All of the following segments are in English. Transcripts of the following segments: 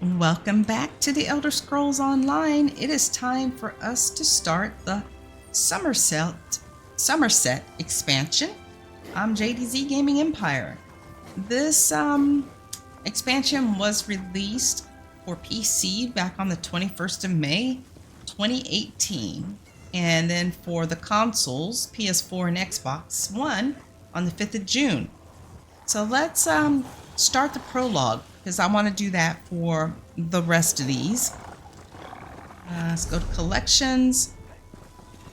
Welcome back to the Elder Scrolls Online. It is time for us to start the Summerset expansion. I'm JDZ Gaming Empire. This expansion was released for PC back on the 21st of May, 2018. And then for the consoles, PS4 and Xbox One, on the 5th of June. So let's start the prologue, because I want to do that for the rest of these. Let's go to collections,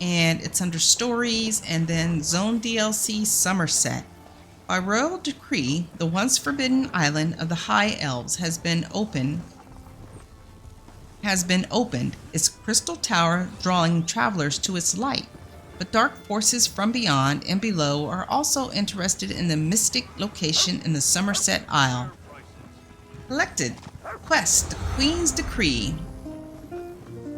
and it's under stories, and then Zone DLC Summerset. By royal decree, the once forbidden island of the High Elves has been opened, its crystal tower drawing travelers to its light. But dark forces from beyond and below are also interested in the mystic location in the Summerset Isle. Collected. Quest. The Queen's Decree.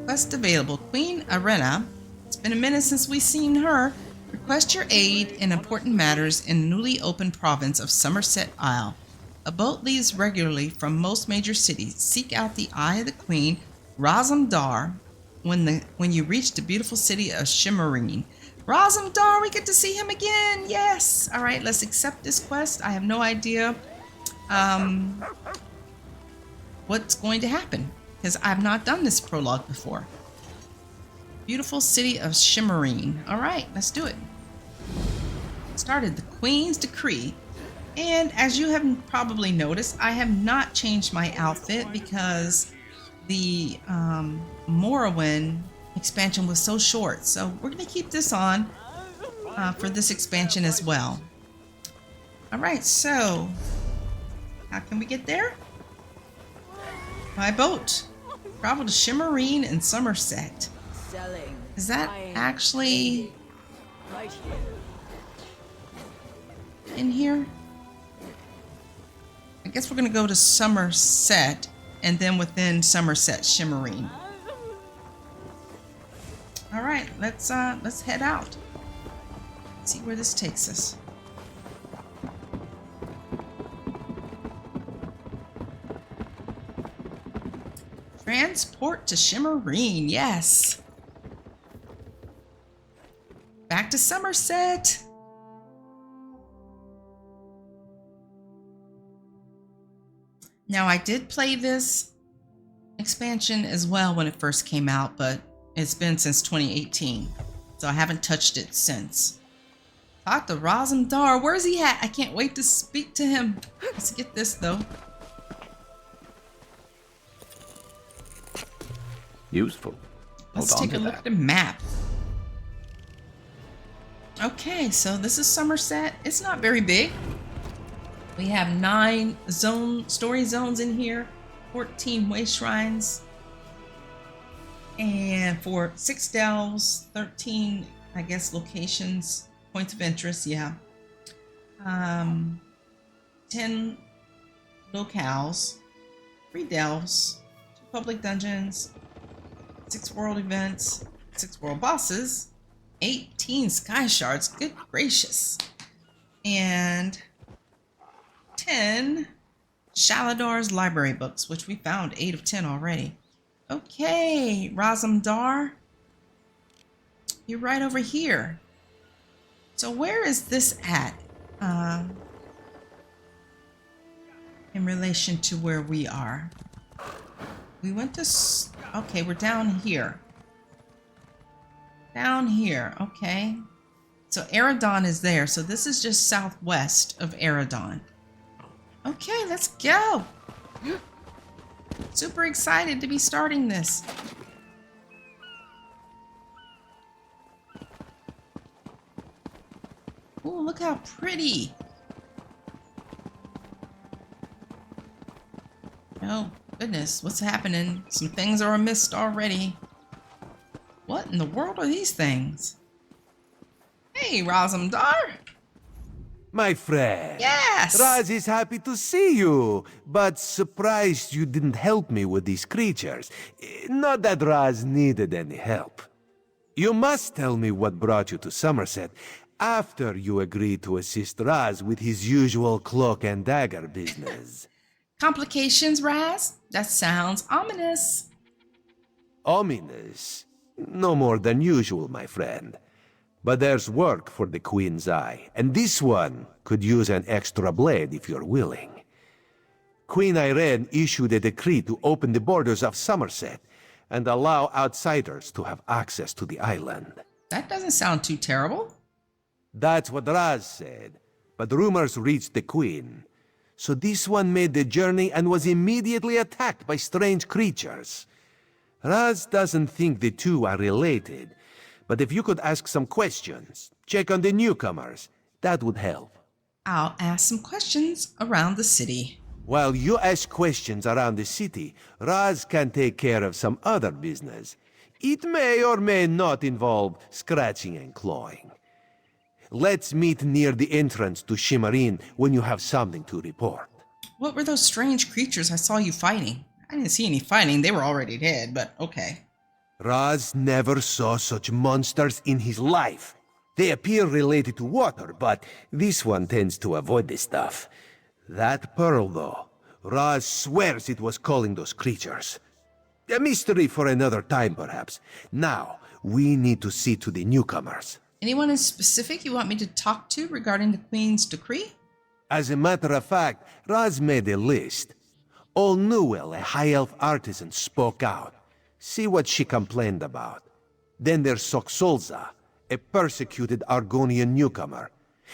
Quest available. Queen Arena. It's been a minute since we've seen her. Request your aid in important matters in the newly opened province of Summerset Isle. A boat leaves regularly from most major cities. Seek out the Eye of the Queen, Razumdar, when you reach the beautiful city of Shimmerine. Razumdar, we get to see him again. Yes. All right, let's accept this quest. I have no idea what's going to happen, because I've not done this prologue before. Beautiful city of Shimmerine. All right, let's do it. Started the Queen's Decree. And as you have probably noticed, I have not changed my outfit because the Morrowind expansion was so short. So we're going to keep this on for this expansion as well. All right, so how can we get there? By boat. Travel to Shimmerine and Summerset. Is that actually in here? I guess we're going to go to Summerset, and then within Summerset, Shimmerine. All right, let's head out. See where this takes us. Transport to Shimmerine, yes. Back to Summerset. Now, I did play this expansion as well when it first came out, but it's been since 2018, so I haven't touched it since. Talk to Razumdar. Where's he at? I can't wait to speak to him. Let's get this, though. Useful. Let's take a look at the map. Okay, so this is Summerset. It's not very big. We have 9 story zones in here, 14 way shrines, and for 6 delves, 13, I guess, locations, points of interest, yeah. 10 locales, 3 delves, 2 public dungeons, 6 world events, 6 world bosses, 18 sky shards, good gracious, and 10 Shaladar's library books, which we found 8 of 10 already. Okay, Razumdar, you're right over here. So where is this at in relation to where we are? We went to, okay, we're down here. Down here, okay. So Eredon is there, so this is just southwest of Eredon. Okay, let's go. Super excited to be starting this. Ooh, look how pretty. Oh, goodness, what's happening? Some things are amiss already. What in the world are these things? Hey, Razumdar. My friend. Yes! Raz is happy to see you, but surprised you didn't help me with these creatures. Not that Raz needed any help. You must tell me what brought you to Summerset after you agreed to assist Raz with his usual cloak and dagger business. Complications, Raz? That sounds ominous. Ominous? No more than usual, my friend. But there's work for the Queen's Eye, and this one could use an extra blade if you're willing. Queen Irene issued a decree to open the borders of Summerset and allow outsiders to have access to the island. That doesn't sound too terrible. That's what Raz said, but rumors reached the Queen. So this one made the journey and was immediately attacked by strange creatures. Raz doesn't think the two are related, but if you could ask some questions, check on the newcomers, that would help. I'll ask some questions around the city. While you ask questions around the city, Raz can take care of some other business. It may or may not involve scratching and clawing. Let's meet near the entrance to Shimmerine when you have something to report. What were those strange creatures I saw you fighting? I didn't see any fighting, they were already dead, but okay. Raz never saw such monsters in his life. They appear related to water, but this one tends to avoid this stuff. That pearl, though, Raz swears it was calling those creatures. A mystery for another time, perhaps. Now, we need to see to the newcomers. Anyone in specific you want me to talk to regarding the Queen's decree? As a matter of fact, Raz made a list. Old Newell, a high elf artisan, spoke out. See what she complained about. Then there's Soxolza, a persecuted Argonian newcomer.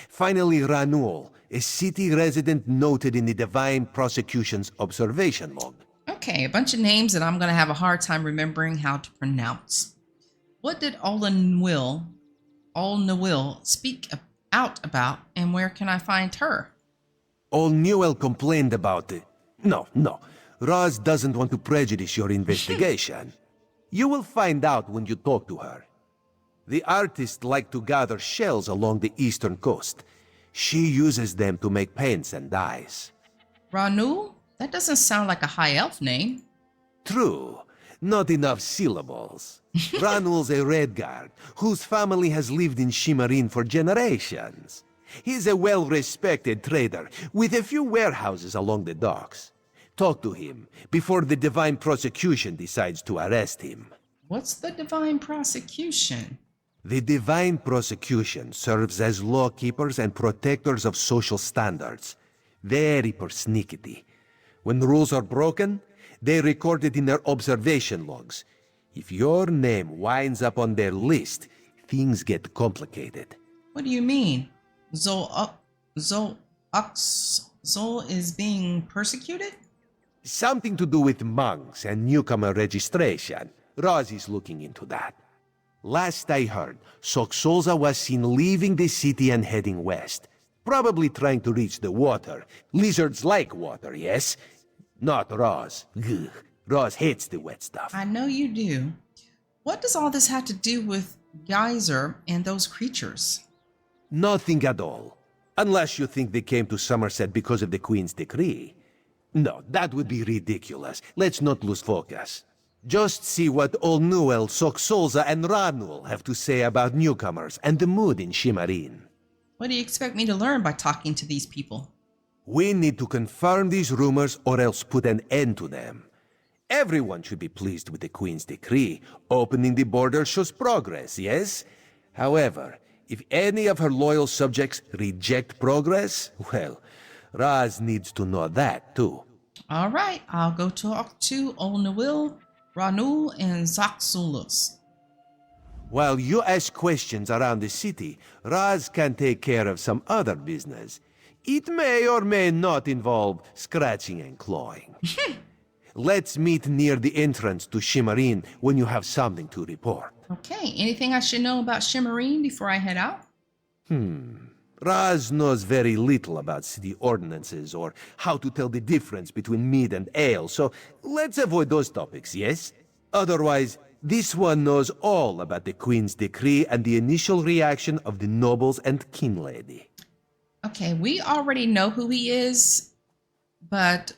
Finally, Ranul, a city resident noted in the Divine Prosecution's observation log. Okay, a bunch of names that I'm going to have a hard time remembering how to pronounce. What did Olnwill speak out about, and where can I find her? Old Newell complained about it. No. Raz doesn't want to prejudice your investigation. You will find out when you talk to her. The artists like to gather shells along the eastern coast. She uses them to make paints and dyes. Ranul? That doesn't sound like a high elf name. True. Not enough syllables. Ranul's a Redguard, whose family has lived in Shimmerine for generations. He's a well-respected trader, with a few warehouses along the docks. Talk to him before the Divine Prosecution decides to arrest him. What's the Divine Prosecution? The Divine Prosecution serves as lawkeepers and protectors of social standards. Very persnickety. When rules are broken, they record it in their observation logs. If your name winds up on their list, things get complicated. What do you mean? Zol is being persecuted? Something to do with monks and newcomer registration. Raz is looking into that. Last I heard, Soxolza was seen leaving the city and heading west. Probably trying to reach the water. Lizards like water, yes? Not Raz. Ugh. Raz hates the wet stuff. I know you do. What does all this have to do with Geyser and those creatures? Nothing at all. Unless you think they came to Summerset because of the Queen's decree. No, that would be ridiculous. Let's not lose focus. Just see what Old Newell, Soxolza, and Ranul have to say about newcomers and the mood in Shimmerine. What do you expect me to learn by talking to these people? We need to confirm these rumors or else put an end to them. Everyone should be pleased with the Queen's decree. Opening the border shows progress, yes? However, if any of her loyal subjects reject progress, well, Raz needs to know that too. All right, I'll go talk to Old Newell, Ranul, and Zoxulus. While you ask questions around the city, Raz can take care of some other business. It may or may not involve scratching and clawing. Let's meet near the entrance to Shimmerine when you have something to report. Okay, anything I should know about Shimmerine before I head out? Raz knows very little about city ordinances or how to tell the difference between mead and ale, so let's avoid those topics, yes? Otherwise, this one knows all about the Queen's decree and the initial reaction of the nobles and king lady. Okay, we already know who he is, but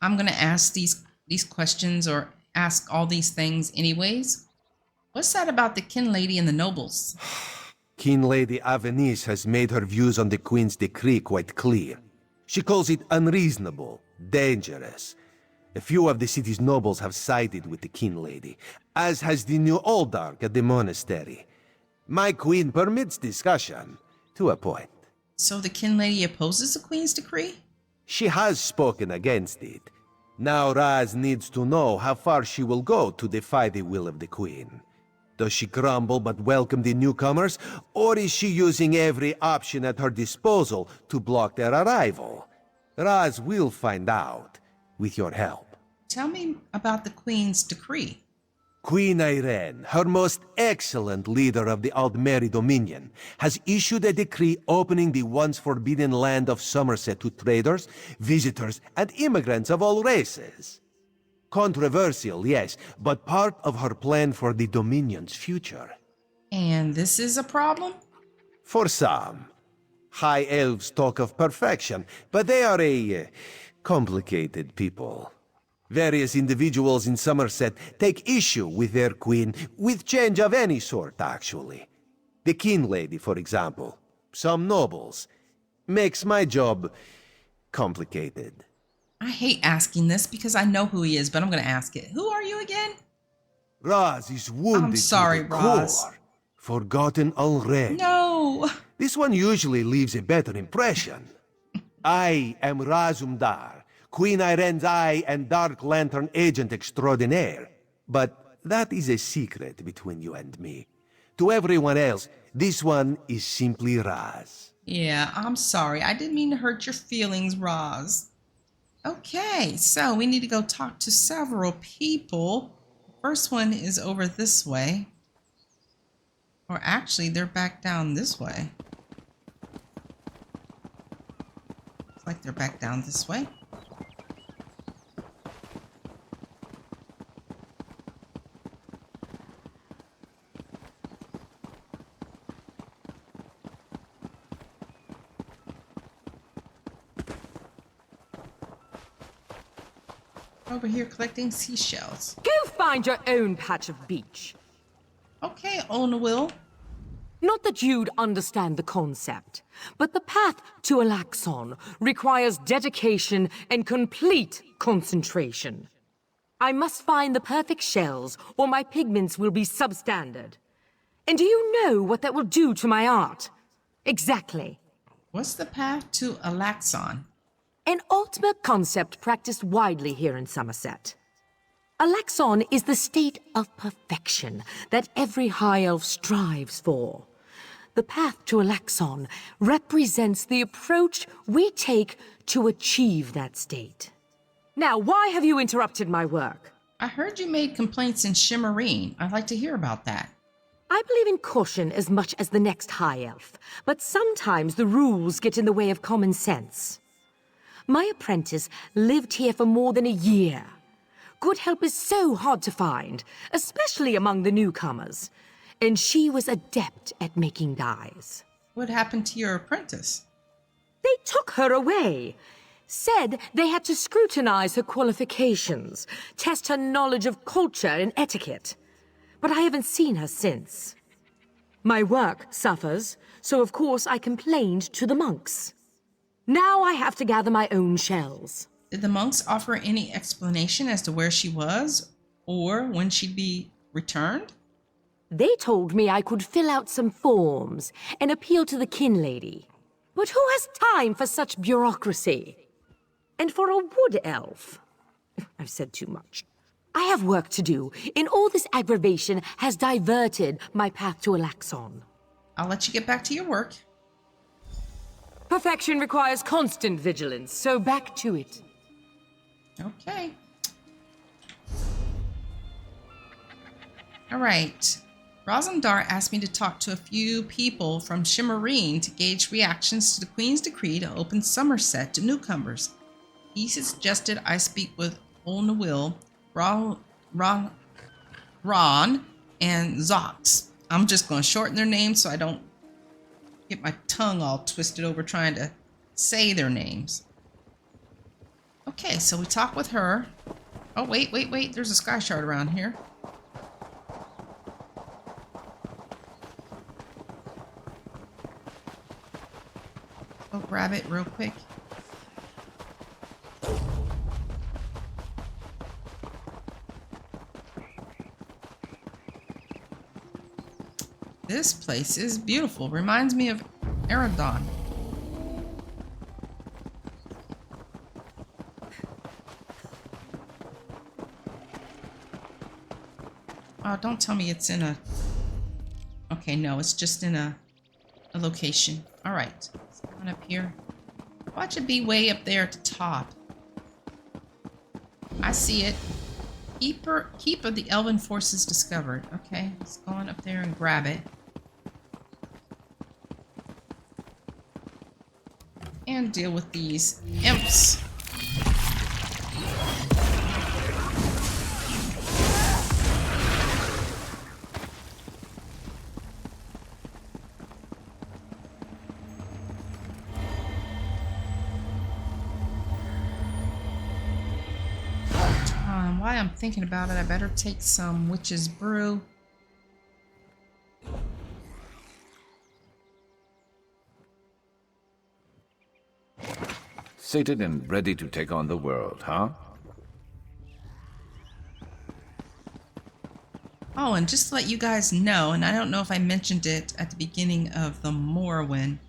I'm going to ask these questions or ask all these things anyways. What's that about the kin lady and the nobles? King Lady Avenice has made her views on the Queen's decree quite clear. She calls it unreasonable, Dangerous. A few of the city's nobles have sided with the King Lady, as has the new Oldark at the monastery. My queen permits discussion, to a point. So the kin lady opposes the queen's decree? She has spoken against it. Now Raz needs to know how far she will go to defy the will of the queen. Does she grumble but welcome the newcomers, or is she using every option at her disposal to block their arrival? Raz will find out, with your help. Tell me about the queen's decree. Queen Irene, her most excellent leader of the Aldmeri Dominion, has issued a decree opening the once forbidden land of Summerset to traders, visitors, and immigrants of all races. Controversial, yes, but part of her plan for the Dominion's future. And this is a problem? For some. High elves talk of perfection, but they are a complicated people. Various individuals in Summerset take issue with their queen, with change of any sort, actually. The King Lady, for example, some nobles. Makes my job complicated. I hate asking this because I know who he is, but I'm going to ask it. Who are you again? Raz is wounded I'm sorry, to the Raz. core. Forgotten already. No. This one usually leaves a better impression. I am Razumdar, Queen Irene's Eye and Dark Lantern Agent Extraordinaire. But that is a secret between you and me. To everyone else, this one is simply Raz. Yeah, I'm sorry. I didn't mean to hurt your feelings, Raz. Okay, so we need to go talk to several people. First one is over this way. Or actually, they're back down this way. Looks like they're back down this way. Over here collecting seashells. Go find your own patch of beach. Okay, Will. Not that you'd understand the concept, but the path to Alaxon requires dedication and complete concentration. I must find the perfect shells, or my pigments will be substandard. And do you know what that will do to my art? Exactly. What's the path to Alaxon? An ultimate concept practiced widely here in Summerset. Alaxon is the state of perfection that every high elf strives for. The path to Alaxon represents the approach we take to achieve that state. Now, why have you interrupted my work? I heard you made complaints in Shimmerine. I'd like to hear about that. I believe in caution as much as the next high elf, but sometimes the rules get in the way of common sense. My apprentice lived here for more than a year. Good help is so hard to find, especially among the newcomers. And she was adept at making dyes. What happened to your apprentice? They took her away. Said they had to scrutinize her qualifications, test her knowledge of culture and etiquette. But I haven't seen her since. My work suffers, so of course I complained to the monks. Now I have to gather my own shells. Did the monks offer any explanation as to where she was or when she'd be returned? They told me I could fill out some forms and appeal to the kin lady. But who has time for such bureaucracy? And for a wood elf? I've said too much. I have work to do, and all this aggravation has diverted my path to Alaxon. I'll let you get back to your work. Perfection requires constant vigilance, so back to it. Okay. All right. Razumdar asked me to talk to a few people from Shimmerine to gauge reactions to the Queen's decree to open Summerset to newcomers. He suggested I speak with Will, Ron, and Zox. I'm just going to shorten their names so I don't get my tongue all twisted over trying to say their names. Okay, so we talk with her. Oh, wait. There's a sky shard around here. Go grab it real quick. This place is beautiful. Reminds me of Eridon. Oh, don't tell me it's in a... Okay, no, it's just in a location. All right, let's go on up here. Watch it be way up there at the top. I see it. Keep of the Elven forces discovered. Okay, let's go on up there and grab it. And deal with these imps. While I'm thinking about it, I better take some witch's brew. Sated and ready to take on the world, huh? Oh, and just to let you guys know, and I don't know if I mentioned it at the beginning of the Morrowind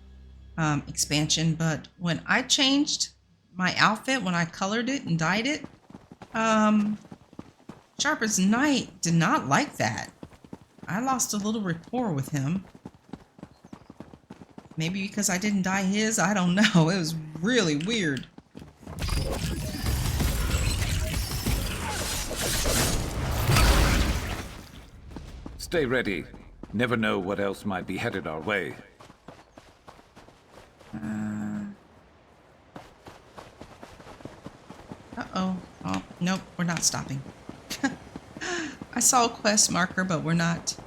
expansion, but when I changed my outfit, when I colored it and dyed it, Sharper's Knight did not like that. I lost a little rapport with him. Maybe because I didn't dye his, I don't know. It was really weird. Stay ready. Never know what else might be headed our way. Uh-oh. Oh, nope, we're not stopping. I saw a quest marker, but we're not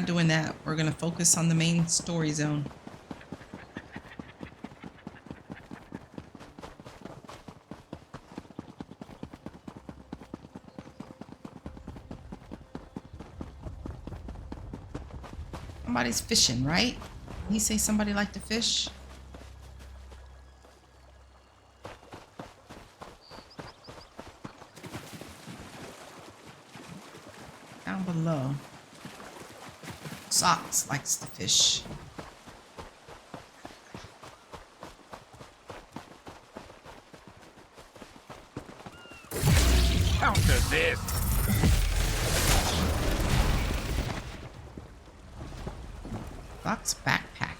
doing that. We're gonna focus on the main story zone. Somebody's fishing, right? Did he say somebody liked to fish? Down below. Socks likes to fish. Counter this! Fox backpack.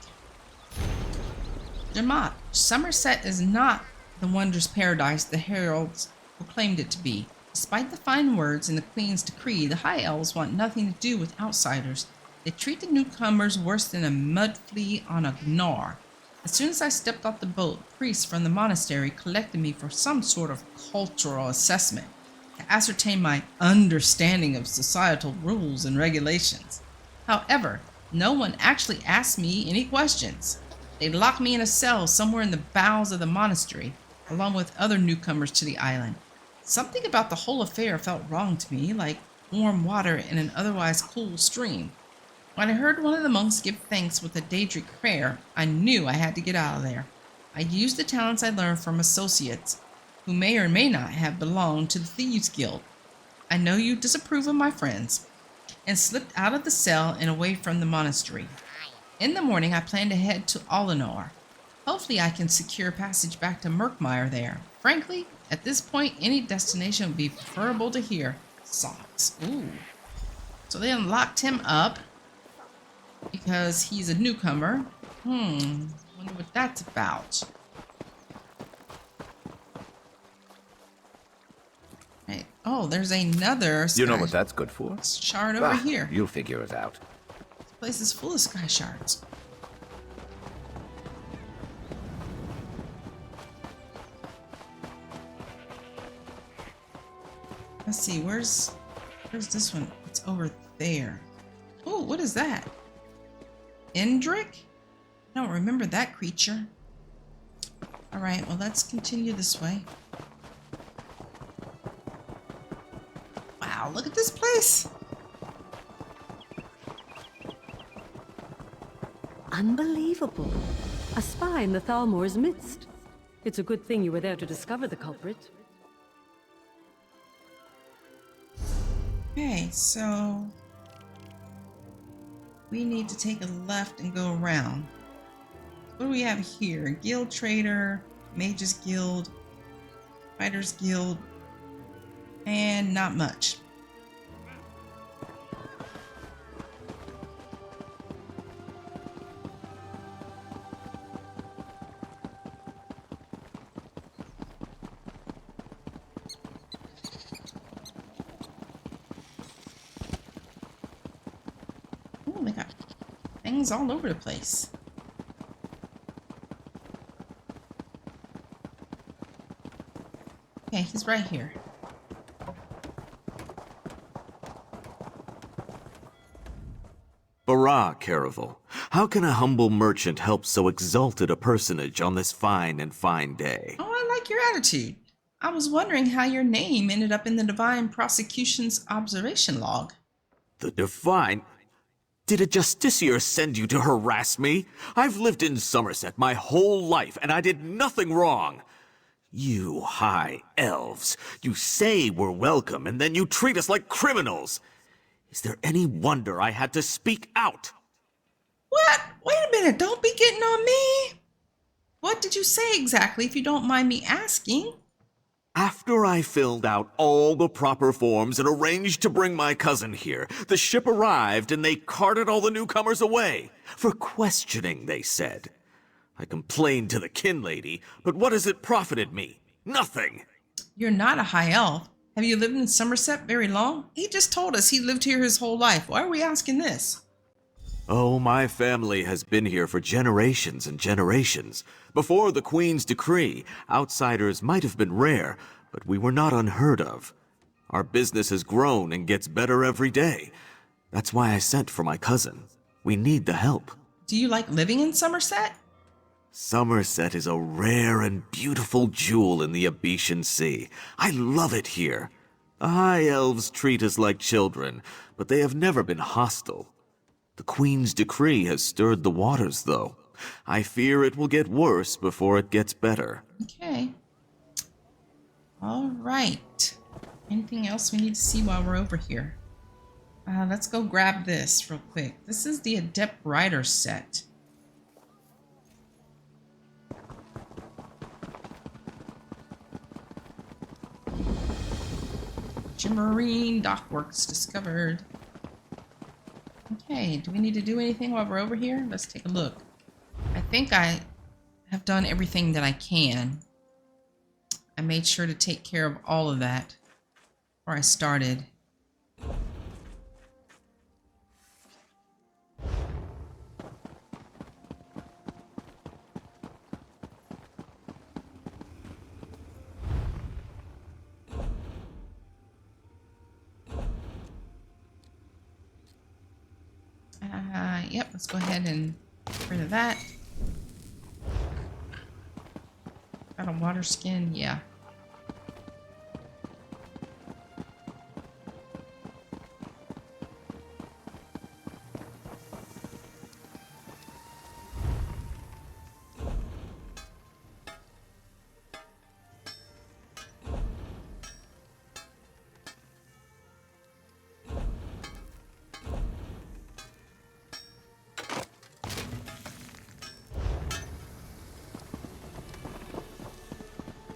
Jemot, Summerset is not the wondrous paradise the heralds proclaimed it to be. Despite the fine words in the Queen's decree, the High Elves want nothing to do with outsiders. They treat the newcomers worse than a mud flea on a gnar. As soon as I stepped off the boat, priests from the monastery collected me for some sort of cultural assessment to ascertain my understanding of societal rules and regulations. However, no one actually asked me any questions. They locked me in a cell somewhere in the bowels of the monastery, along with other newcomers to the island. Something about the whole affair felt wrong to me, like warm water in an otherwise cool stream. When I heard one of the monks give thanks with a Daedric prayer, I knew I had to get out of there. I used the talents I learned from associates, who may or may not have belonged to the Thieves' Guild. I know you disapprove of my friends, and slipped out of the cell and away from the monastery. In the morning, I plan to head to Alinor. Hopefully, I can secure passage back to Murkmire there. Frankly, at this point, any destination would be preferable to here. Socks. Ooh. So they unlocked him up because he's a newcomer. Wonder what that's about. Right. Oh, there's another sky You know what that's good for? shard over here. You'll figure it out. This place is full of sky shards. Let's see, where's this one? It's over there. Oh, what is that? Indric? I don't remember that creature. All right, well, let's continue this way. Wow, look at this place. Unbelievable. A spy in the Thalmor's midst. It's a good thing you were there to discover the culprit. Okay, so we need to take a left and go around. What do we have here? Guild Trader, Mages Guild, Fighters Guild, and not much. Oh, they got things all over the place. Okay, he's right here. Barah, Caravel. How can a humble merchant help so exalted a personage on this fine and fine day? Oh, I like your attitude. I was wondering how your name ended up in the Divine Prosecution's observation log. The Divine? Did a justiciar send you to harass me? I've lived in Summerset my whole life, and I did nothing wrong. You high elves, you say we're welcome, and then you treat us like criminals. Is there any wonder I had to speak out? What? Wait a minute, don't be getting on me. What did you say exactly, if you don't mind me asking? After I filled out all the proper forms and arranged to bring my cousin here, the ship arrived and they carted all the newcomers away. For questioning, they said. I complained to the kin lady, but what has it profited me? Nothing. You're not a high elf. Have you lived in Summerset very long? He just told us he lived here his whole life. Why are we asking this? Oh, my family has been here for generations and generations. Before the Queen's decree, outsiders might have been rare, but we were not unheard of. Our business has grown and gets better every day. That's why I sent for my cousin. We need the help. Do you like living in Summerset? Summerset is a rare and beautiful jewel in the Abetian Sea. I love it here. The High Elves treat us like children, but they have never been hostile. The Queen's decree has stirred the waters, though. I fear it will get worse before it gets better. Okay. All right. Anything else we need to see while we're over here? Let's go grab this real quick. This is the Adept Rider set. Marine Dockworks discovered. Okay, do we need to do anything while we're over here? Let's take a look. I think I have done everything that I can. I made sure to take care of all of that before I started. Yep, let's go ahead and get rid of that. Got a water skin, yeah.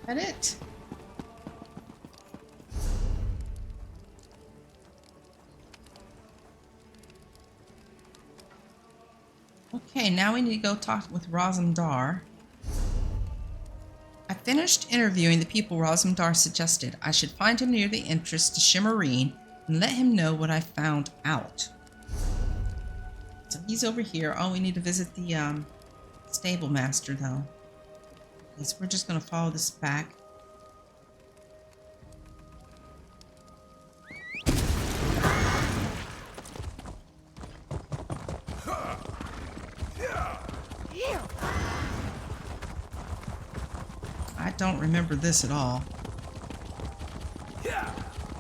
That it? Okay, now we need to go talk with Rosmdar. I finished interviewing the people Rosmdar suggested. I should find him near the entrance to Shimmerine and let him know what I found out. So he's over here. Oh, we need to visit the stable master though. Okay, so we're just going to follow this back. I don't remember this at all.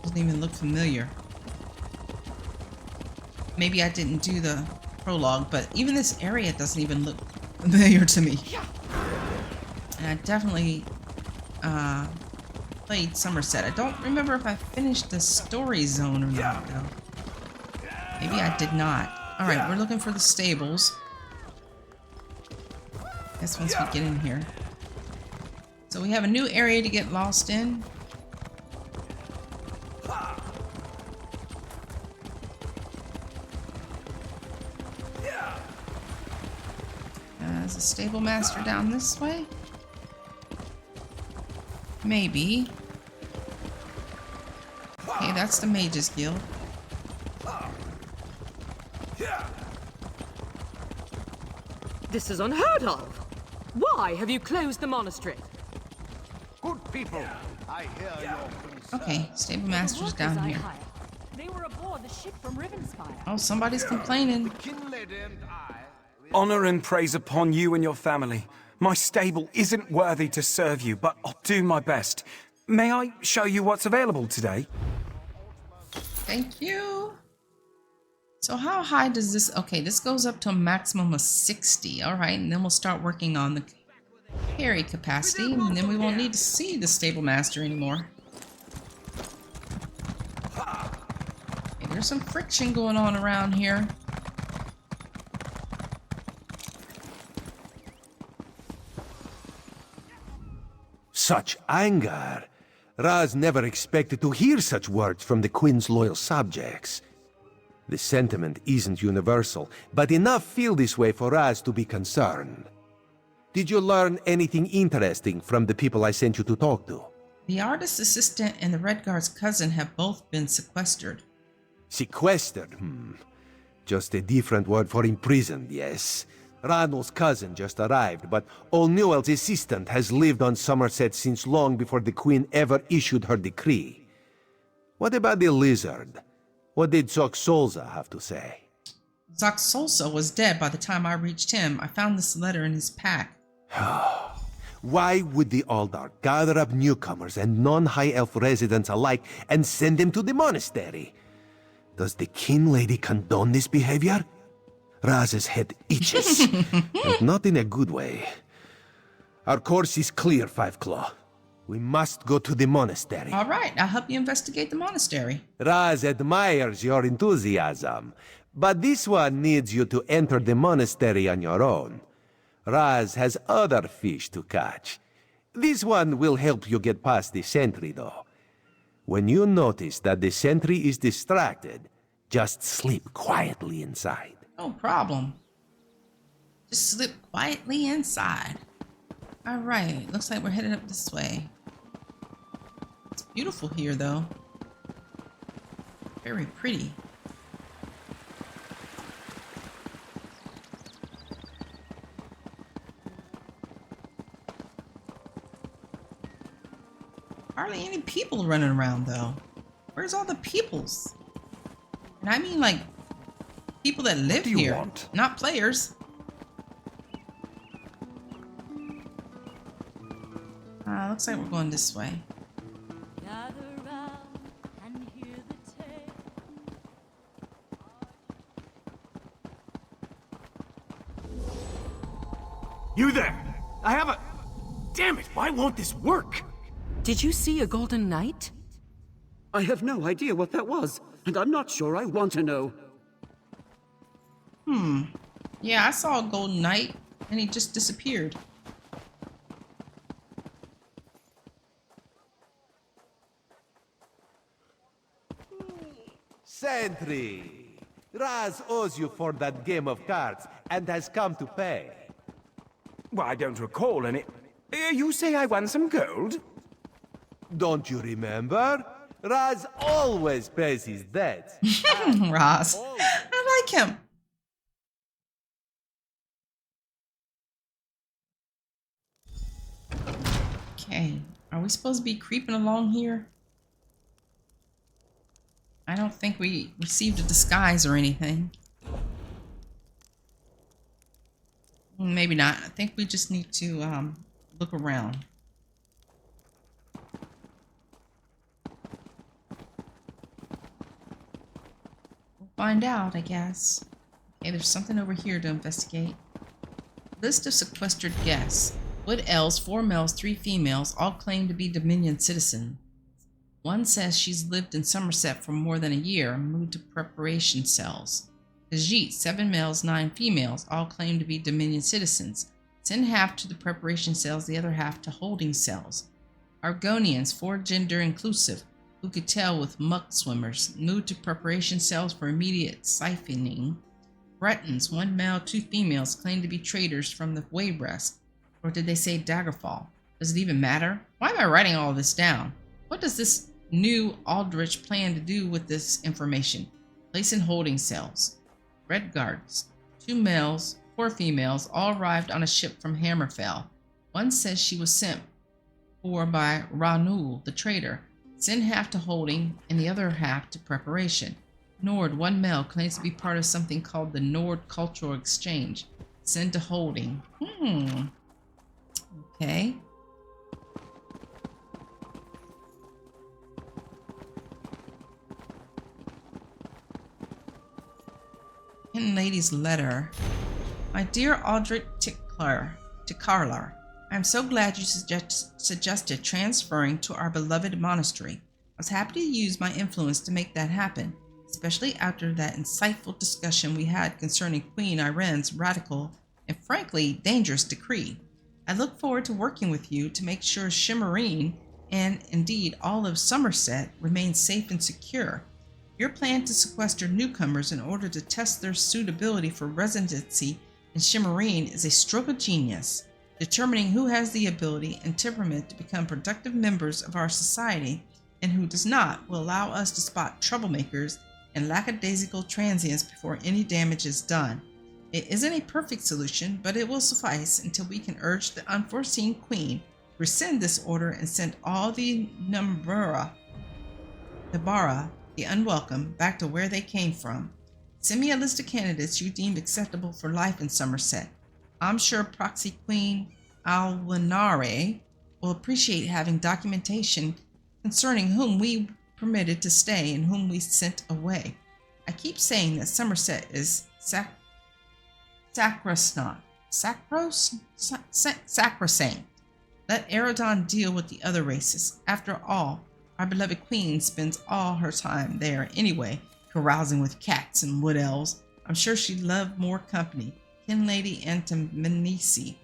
Doesn't even look familiar. Maybe I didn't do the prologue, but even this area doesn't even look familiar to me. And I definitely played Summerset. I don't remember if I finished the story zone or not, though. Maybe I did not. Alright, we're looking for the stables. Guess once we get in here. So we have a new area to get lost in. There's a stable master down this way. Maybe. Okay, that's the Mages Guild. This is unheard of. Why have you closed the monastery? Good people, I hear your concern. Okay, stable master's down here. They were aboard the ship from Rivenspire. Oh, somebody's complaining. Kinlady and I... Honor and praise upon you and your family. My stable isn't worthy to serve you, but I'll do my best. May I show you what's available today? Thank you. So how high does this... Okay, this goes up to a maximum of 60. All right, and then we'll start working on the carry capacity, and then we won't need to see the stable master anymore. Okay, there's some friction going on around here. Such anger. Raz never expected to hear such words from the Queen's loyal subjects. The sentiment isn't universal, but enough feel this way for Raz to be concerned. Did you learn anything interesting from the people I sent you to talk to? The artist's assistant and the Red Guard's cousin have both been sequestered. Sequestered? Just a different word for imprisoned, yes. Ranul's cousin just arrived, but Old Newell's assistant has lived on Summerset since long before the Queen ever issued her decree. What about the lizard? What did Zoxolza have to say? Zoxolza was dead by the time I reached him. I found this letter in his pack. Why would the Aldar gather up newcomers and non-High Elf residents alike and send them to the monastery? Does the King Lady condone this behavior? Raz's head itches, and not in a good way. Our course is clear, Five Claw. We must go to the monastery. All right, I'll help you investigate the monastery. Raz admires your enthusiasm, but this one needs you to enter the monastery on your own. Raz has other fish to catch. This one will help you get past the sentry, though. When you notice that the sentry is distracted, just sleep quietly inside. No problem. Just slip quietly inside. All right, looks like we're headed up this way. It's beautiful here, though. Very pretty. Hardly any people running around, though. Where's all the peoples? And I mean, like, people that live here, not players. Looks like we're going this way. You there! I have a... Damn it, why won't this work? Did you see a golden knight? I have no idea what that was, and I'm not sure I want to know. Yeah, I saw a golden knight, and he just disappeared. Sentry! Raz owes you for that game of cards, and has come to pay. Well, I don't recall any... You say I won some gold? Don't you remember? Raz always pays his debts. Raz. I like him. Okay, are we supposed to be creeping along here? I don't think we received a disguise or anything. Maybe not. I think we just need to look around. We'll find out, I guess. Okay, there's something over here to investigate. List of sequestered guests. Wood elves, 4 males, 3 females, all claim to be Dominion citizen. One says she's lived in Summerset for more than a year and moved to preparation cells. Khajiit, 7 males, 9 females, all claim to be Dominion citizens. Send half to the preparation cells, the other half to holding cells. Argonians, 4 gender inclusive, who could tell with muck swimmers, moved to preparation cells for immediate siphoning. Bretons, 1 male, 2 females, claim to be traders from the Wayrest. Or did they say Daggerfall? Does it even matter? Why am I writing all this down? What does this new Aldrich plan to do with this information? Place in holding cells. Red Guards, 2 males, 4 females, all arrived on a ship from Hammerfell. One says she was sent for by Ranul, the trader. Send half to holding and the other half to preparation. Nord, 1 male, claims to be part of something called the Nord Cultural Exchange. Send to holding. Okay. Hidden Lady's letter. My dear Aldrich Tikarlar, I am so glad you suggested transferring to our beloved monastery. I was happy to use my influence to make that happen, especially after that insightful discussion we had concerning Queen Irene's radical and frankly dangerous decree. I look forward to working with you to make sure Shimmerine and indeed all of Summerset remain safe and secure. Your plan to sequester newcomers in order to test their suitability for residency in Shimmerine is a stroke of genius. Determining who has the ability and temperament to become productive members of our society and who does not will allow us to spot troublemakers and lackadaisical transients before any damage is done. It isn't a perfect solution, but it will suffice until we can urge the unforeseen queen to rescind this order and send all the Nabara, the unwelcome, back to where they came from. Send me a list of candidates you deem acceptable for life in Summerset. I'm sure Proxy Queen Alwinare will appreciate having documentation concerning whom we permitted to stay and whom we sent away. I keep saying that Summerset is sacrosanct. Let Eredon deal with the other races. After all, our beloved queen spends all her time there anyway, carousing with cats and wood elves. I'm sure she'd love more company. Kin Lady Antimenisi.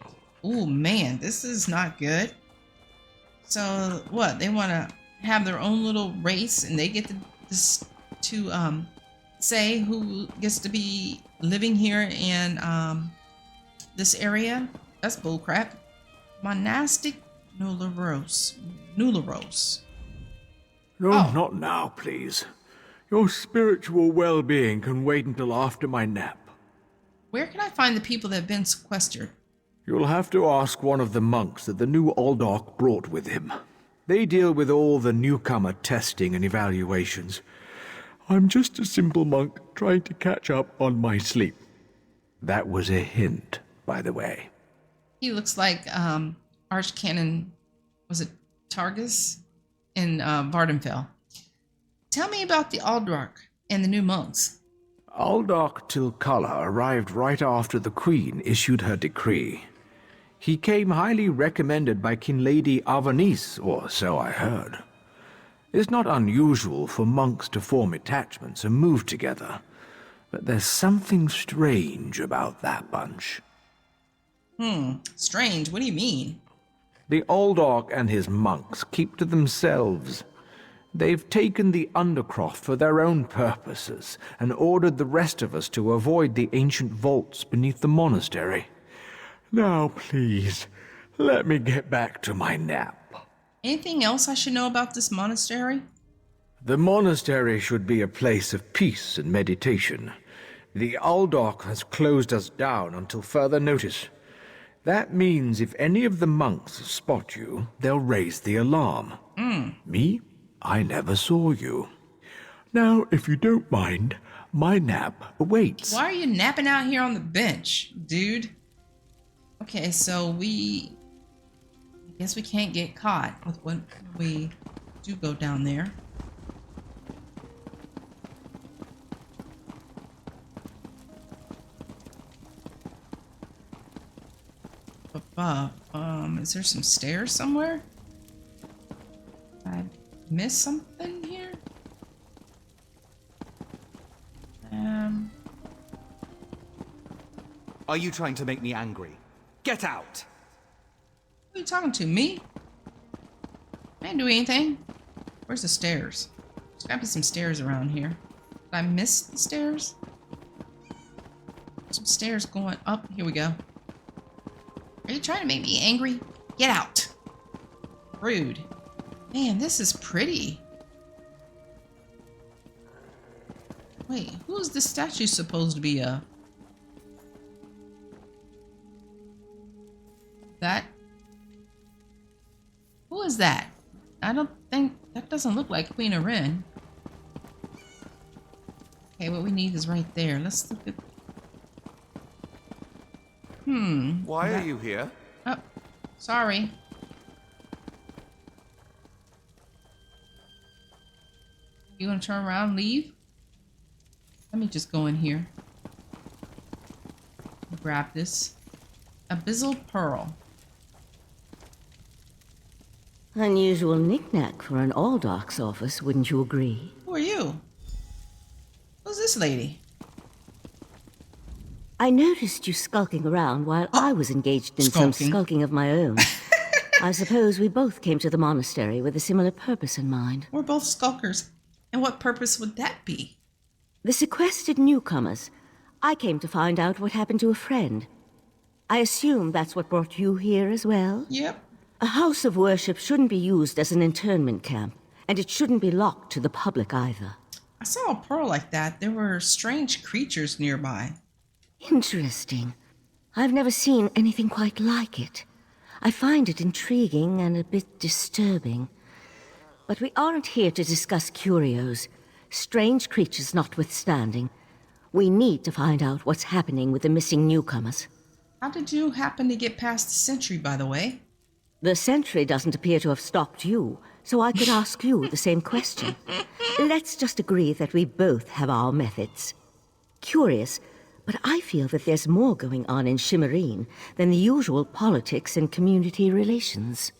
Ooh, man, this is not good. So, what? They want to have their own little race and they get to say who gets to be living here in this area? That's bullcrap. Monastic Nularos. No, not now, please. Your spiritual well-being can wait until after my nap. Where can I find the people that have been sequestered? You'll have to ask one of the monks that the new Aldork brought with him. They deal with all the newcomer testing and evaluations. I'm just a simple monk trying to catch up on my sleep. That was a hint, by the way. He looks like Archcanon, was it Targus? In Vardenfell. Tell me about the Aldork and the new monks. Aldork Tilkala arrived right after the Queen issued her decree. He came highly recommended by King Lady Arcanist, or so I heard. It's not unusual for monks to form attachments and move together, but there's something strange about that bunch. Strange? What do you mean? The Aldork and his monks keep to themselves. They've taken the Undercroft for their own purposes and ordered the rest of us to avoid the ancient vaults beneath the monastery. Now, please, let me get back to my nap. Anything else I should know about this monastery? The monastery should be a place of peace and meditation. The Aldork has closed us down until further notice. That means if any of the monks spot you, they'll raise the alarm. Me? I never saw you. Now, if you don't mind, my nap awaits. Why are you napping out here on the bench, dude? Okay, so I guess we can't get caught with when we do go down there. Is there some stairs somewhere? Did I miss something here? Are you trying to make me angry? Get out! Who are you talking to? Me? I didn't do anything. Where's the stairs? There's gotta be some stairs around here. Did I miss the stairs? Some stairs going up. Here we go. Are you trying to make me angry? Get out. Rude. Man, this is pretty. Wait, who is this statue supposed to be of? That? Who is that? I don't think... That doesn't look like Queen Orin. Okay, what we need is right there. Let's look at... Why are you here? Oh, sorry. You gonna turn around and leave? Let me just go in here. Grab this. Abyssal Pearl. Unusual knick-knack for an Aldark's office, wouldn't you agree? Who are you? Who's this lady? I noticed you skulking around while I was engaged in some skulking of my own. I suppose we both came to the monastery with a similar purpose in mind. We're both skulkers. And what purpose would that be? The sequestered newcomers. I came to find out what happened to a friend. I assume that's what brought you here as well? Yep. A house of worship shouldn't be used as an internment camp, and it shouldn't be locked to the public either. I saw a pearl like that. There were strange creatures nearby. Interesting. I've never seen anything quite like it. I find it intriguing and a bit disturbing. But we aren't here to discuss curios. Strange creatures notwithstanding, we need to find out what's happening with the missing newcomers. How did you happen to get past the sentry, by the way? The sentry doesn't appear to have stopped you, so I could ask you the same question. Let's just agree that we both have our methods. Curious, but I feel that there's more going on in Shimmerine than the usual politics and community relations.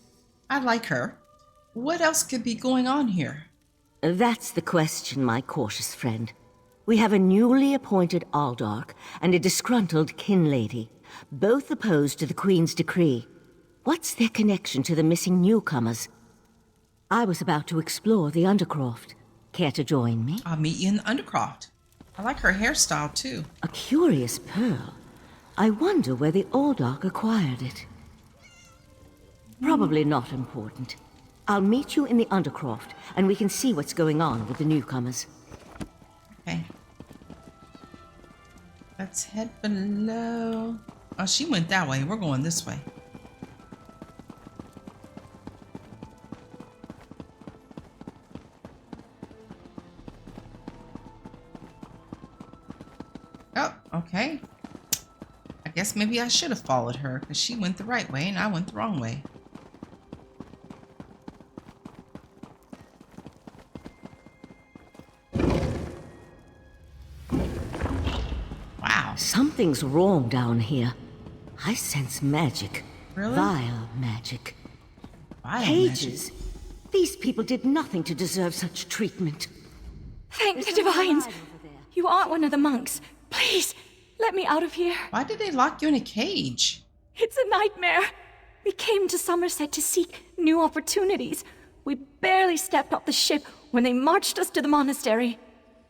I like her. What else could be going on here? That's the question, my cautious friend. We have a newly appointed Aldark and a disgruntled kin lady, both opposed to the Queen's decree. What's their connection to the missing newcomers? I was about to explore the Undercroft. Care to join me? I'll meet you in the Undercroft. I like her hairstyle, too. A curious pearl. I wonder where the Aldark acquired it. Probably not important. I'll meet you in the Undercroft, and we can see what's going on with the newcomers. Okay. Let's head below. Oh, she went that way. We're going this way. Oh, okay. I guess maybe I should have followed her, because she went the right way and I went the wrong way. Wow. Something's wrong down here. I sense magic. Really? Vile magic. Vile Cages. These people did nothing to deserve such treatment. Thank the divines! You aren't one of the monks. Please, let me out of here. Why did they lock you in a cage? It's a nightmare. We came to Summerset to seek new opportunities. We barely stepped off the ship when they marched us to the monastery.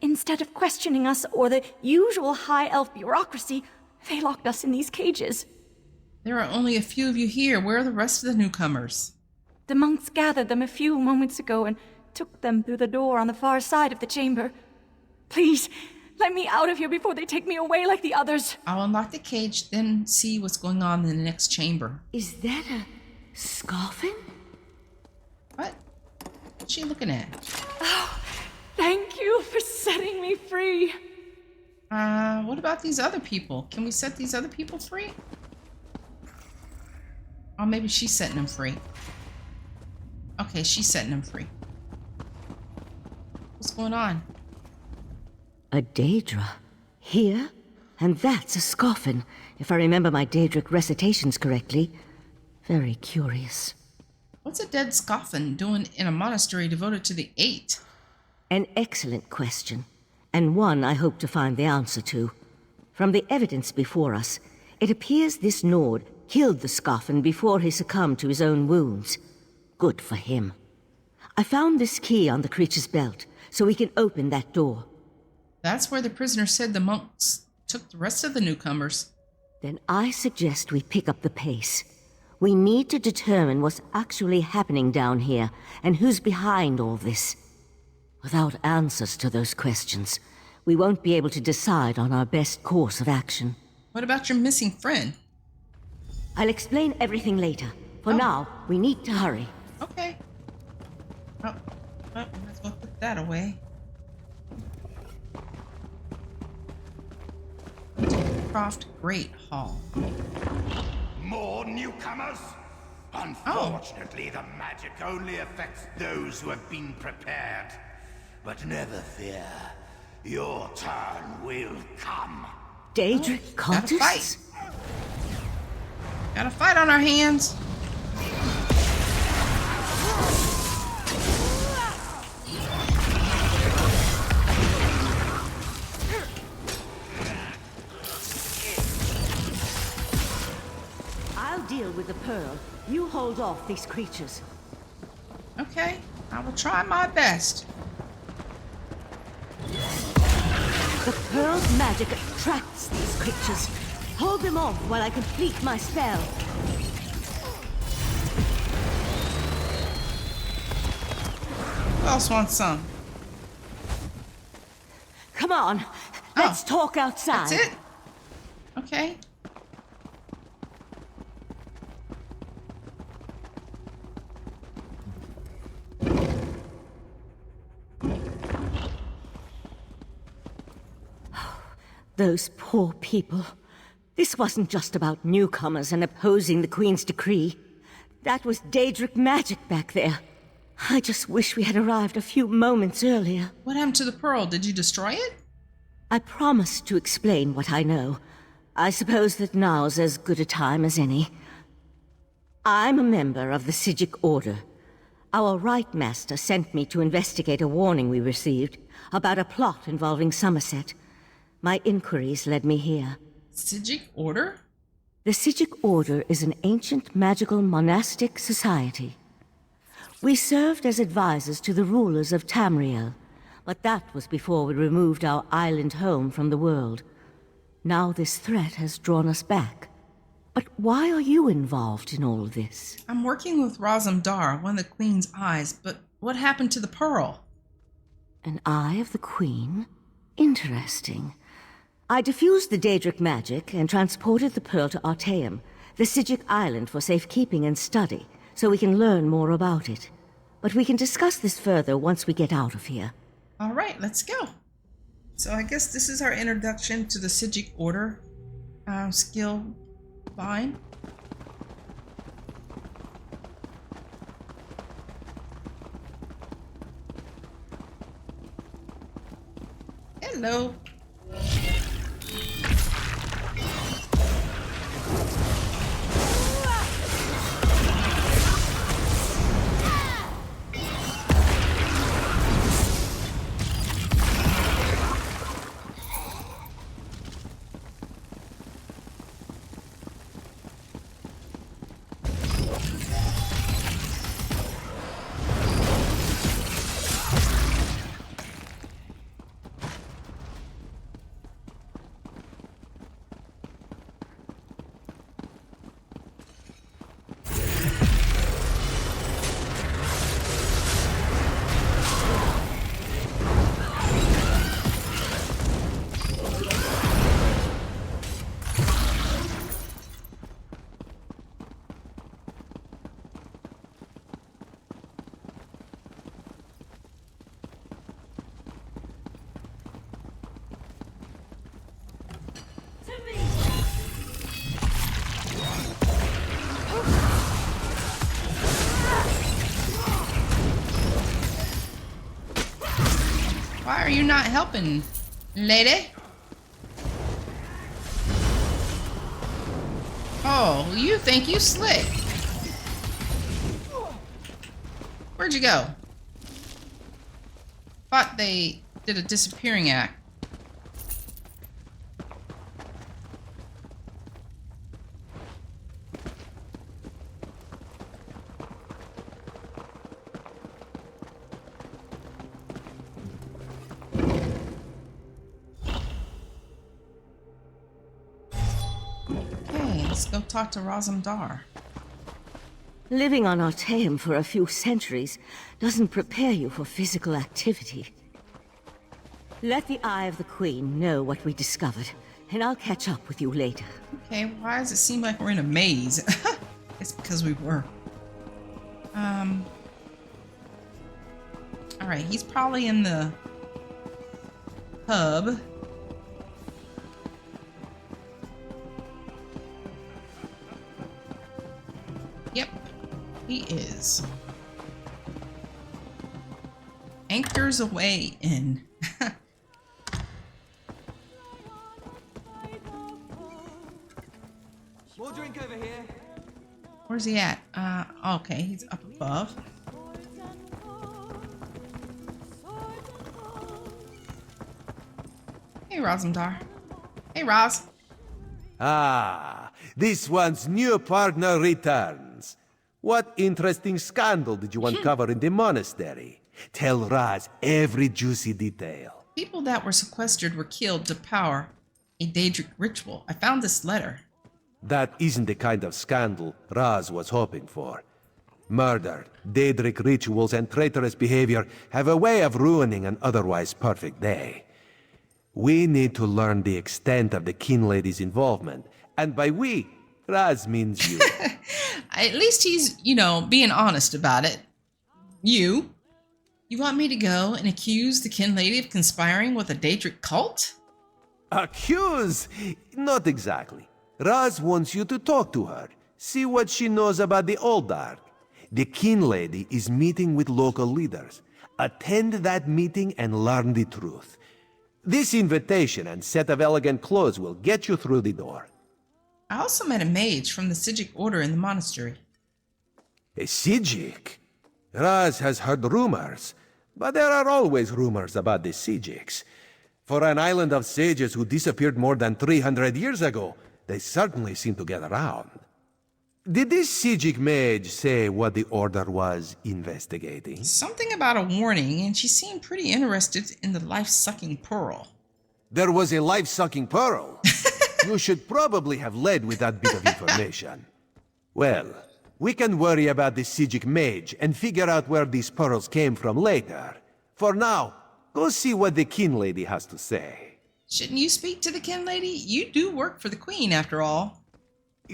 Instead of questioning us or the usual high elf bureaucracy, they locked us in these cages. There are only a few of you here. Where are the rest of the newcomers? The monks gathered them a few moments ago and took them through the door on the far side of the chamber. Please, let me out of here before they take me away like the others. I'll unlock the cage, then see what's going on in the next chamber. Is that a scoffin? What? What's she looking at? Oh, thank you for setting me free. What about these other people? Can we set these other people free? Oh, maybe she's setting them free. Okay, she's setting them free. What's going on? A Daedra. Here? And that's a scoffin, if I remember my Daedric recitations correctly. Very curious. What's a dead scoffin doing in a monastery devoted to the Eight? An excellent question, and one I hope to find the answer to. From the evidence before us, It appears this Nord killed the Scoffin before he succumbed to his own wounds. Good for him. I found this key on the creature's belt, so we can open that door. That's where the prisoner said the monks took the rest of the newcomers. Then I suggest we pick up the pace. We need to determine what's actually happening down here, and who's behind all this. Without answers to those questions, we won't be able to decide on our best course of action. What about your missing friend? I'll explain everything later. For now, we need to hurry. Okay. Oh, let's go put that away. Croft Great Hall. More newcomers? Unfortunately, the magic only affects those who have been prepared. But never fear, your turn will come. Daedric contests? Got a fight on our hands. I'll deal with the pearl. You hold off these creatures. Okay, I will try my best. The pearl's magic attracts these creatures. Hold them off while I complete my spell. Who else wants some? Come on, let's talk outside. That's it? Okay. Those poor people. This wasn't just about newcomers and opposing the Queen's decree. That was Daedric magic back there. I just wish we had arrived a few moments earlier. What happened to the pearl? Did you destroy it? I promised to explain what I know. I suppose that now's as good a time as any. I'm a member of the Psijic Order. Our Right Master sent me to investigate a warning we received about a plot involving Summerset. My inquiries led me here. Psijic Order? The Psijic Order is an ancient magical monastic society. We served as advisors to the rulers of Tamriel, but that was before we removed our island home from the world. Now this threat has drawn us back. But why are you involved in all this? I'm working with Razam Dar, one of the Queen's eyes, but what happened to the pearl? An eye of the Queen? Interesting. I diffused the Daedric magic and transported the pearl to Artaeum, the Psijic island, for safekeeping and study, so we can learn more about it. But we can discuss this further once we get out of here. All right, let's go. So I guess this is our introduction to the Psijic Order skill line. Hello. Why are you not helping, lady? Oh, you think you slick. Where'd you go? Thought they did a disappearing act. let's go talk to Razumdar. Living on Artaeum for a few centuries doesn't prepare you for physical activity. Let the Eye of the Queen know what we discovered, and I'll catch up with you later. Okay, why does it seem like we're in a maze? It's because we were. Alright, he's probably in the hub. Yep, he is. Anchors away in. More drink over here. Where's he at? Okay, he's up above. Hey, Razumdar. Hey, Raz. Ah, this one's new partner returns. What interesting scandal did you uncover in the monastery? Tell Raz every juicy detail. People that were sequestered were killed to power a Daedric ritual. I found this letter. That isn't the kind of scandal Raz was hoping for. Murder, Daedric rituals, and traitorous behavior have a way of ruining an otherwise perfect day. We need to learn the extent of the Kin Lady's involvement. And by we, Raz means you. At least he's, being honest about it. You want me to go and accuse the Kin Lady of conspiring with a Daedric cult? Accuse? Not exactly. Raz wants you to talk to her, see what she knows about the Oldark. The Kin Lady is meeting with local leaders. Attend that meeting and learn the truth. This invitation and set of elegant clothes will get you through the door. I also met a mage from the Sijic order in the monastery. A Sijic? Raz has heard rumors, but there are always rumors about the Sijics. For an island of sages who disappeared more than 300 years ago, they certainly seem to get around. Did this Sijic mage say what the Order was investigating? Something about a warning, and she seemed pretty interested in the life-sucking pearl. There was a life-sucking pearl? You should probably have led with that bit of information. Well, we can worry about the Sijic mage and figure out where these pearls came from later. For now, go see what the Kin Lady has to say. Shouldn't you speak to the Kin Lady? You do work for the Queen, after all.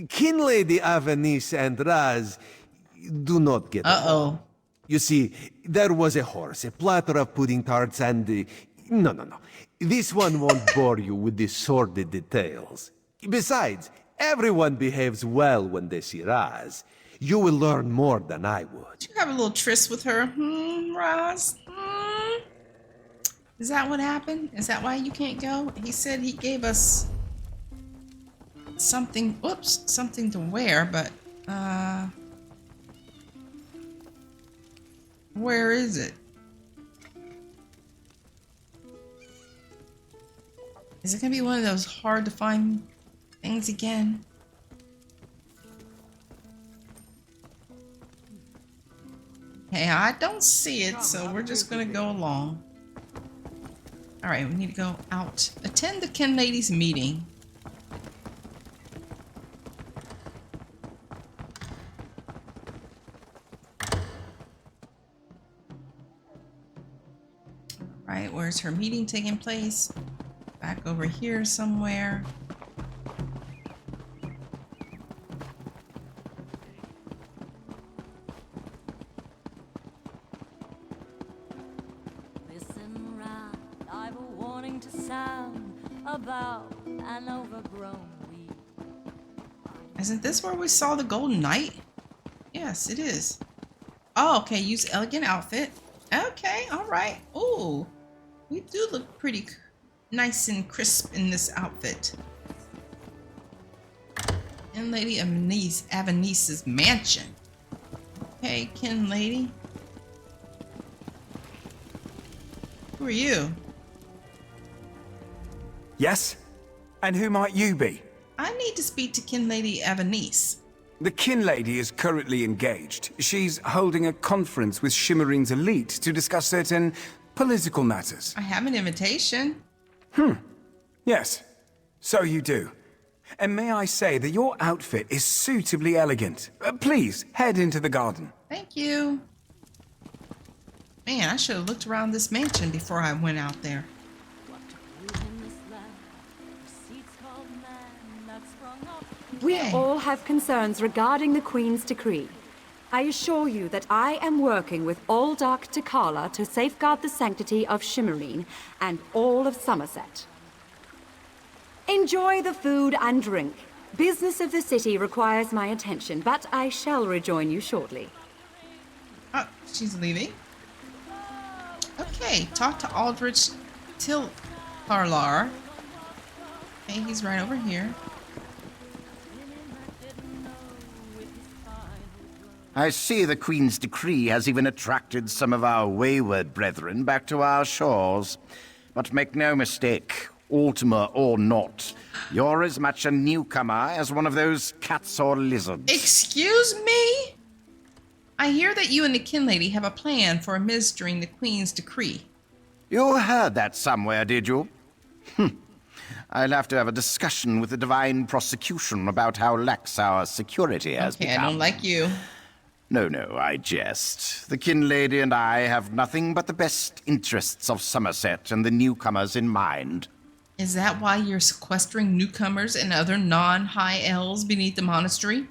Kin Lady Avenice and Raz do not get along. You see, there was a horse, a platter of pudding tarts, and... No. This one won't bore you with the sordid details. Besides, everyone behaves well when they see Raz. You will learn more than I would. Did you have a little tryst with her, Raz? Is that what happened? Is that why you can't go? He said he gave us something, something to wear, but, where is it? Is it gonna be one of those hard to find things again? Hey, I don't see it, so we're just gonna go along. Alright, we need to go out. Attend the Kin Lady's meeting. Alright, where's her meeting taking place? Back over here somewhere. Isn't this where we saw the Golden Knight? Yes, it is. Oh, okay. Use elegant outfit. Okay, all right. Ooh, we do look pretty nice and crisp in this outfit. And Lady Avenice's mansion. Okay, Kin Lady. Who are you? Yes? And who might you be? I need to speak to Kin Lady Avenice. The Kin Lady is currently engaged. She's holding a conference with Shimmerine's elite to discuss certain political matters. I have an invitation. Yes, so you do. And may I say that your outfit is suitably elegant. Please, head into the garden. Thank you. Man, I should have looked around this mansion before I went out there. We Okay. all have concerns regarding the Queen's decree. I assure you that I am working with Aldark T'Kala to safeguard the sanctity of Shimmerine and all of Somerset. Enjoy the food and drink. Business of the city requires my attention, but I shall rejoin you shortly. Oh, she's leaving. Okay, talk to Aldrich Tilkarlar. Okay, he's right over here. I see the Queen's decree has even attracted some of our wayward brethren back to our shores. But make no mistake, Ultima or not, you're as much a newcomer as one of those cats or lizards. Excuse me? I hear that you and the Kin Lady have a plan for administering the Queen's decree. You heard that somewhere, did you? I'll have to have a discussion with the Divine Prosecution about how lax our security has Okay, become. I don't like you. No, I jest. The Kin Lady and I have nothing but the best interests of Somerset and the newcomers in mind. Is that why you're sequestering newcomers and other non-high elves beneath the monastery?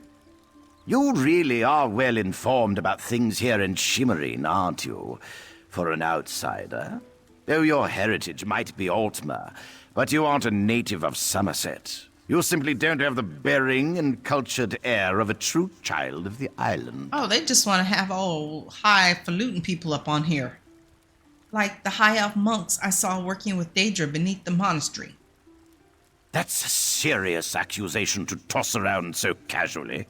You really are well informed about things here in Shimmerine, aren't you? For an outsider. Though your heritage might be Altmer, but you aren't a native of Somerset. You simply don't have the bearing and cultured air of a true child of the island. Oh, they just want to have all highfalutin people up on here. Like the high elf monks I saw working with Daedra beneath the monastery. That's a serious accusation to toss around so casually.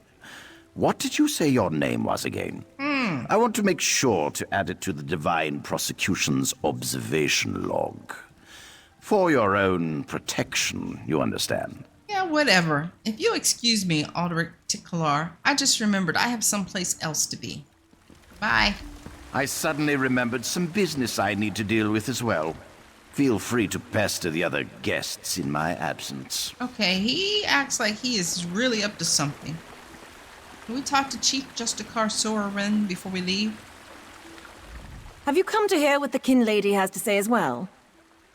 What did you say your name was again? I want to make sure to add it to the Divine Prosecution's observation log. For your own protection, you understand. Yeah, whatever. If you'll excuse me, Aldrich T'Kala, I just remembered I have someplace else to be. Bye. I suddenly remembered some business I need to deal with as well. Feel free to pester the other guests in my absence. Okay, he acts like he is really up to something. Can we talk to Chief Justicar Soren before we leave? Have you come to hear what the Kin Lady has to say as well?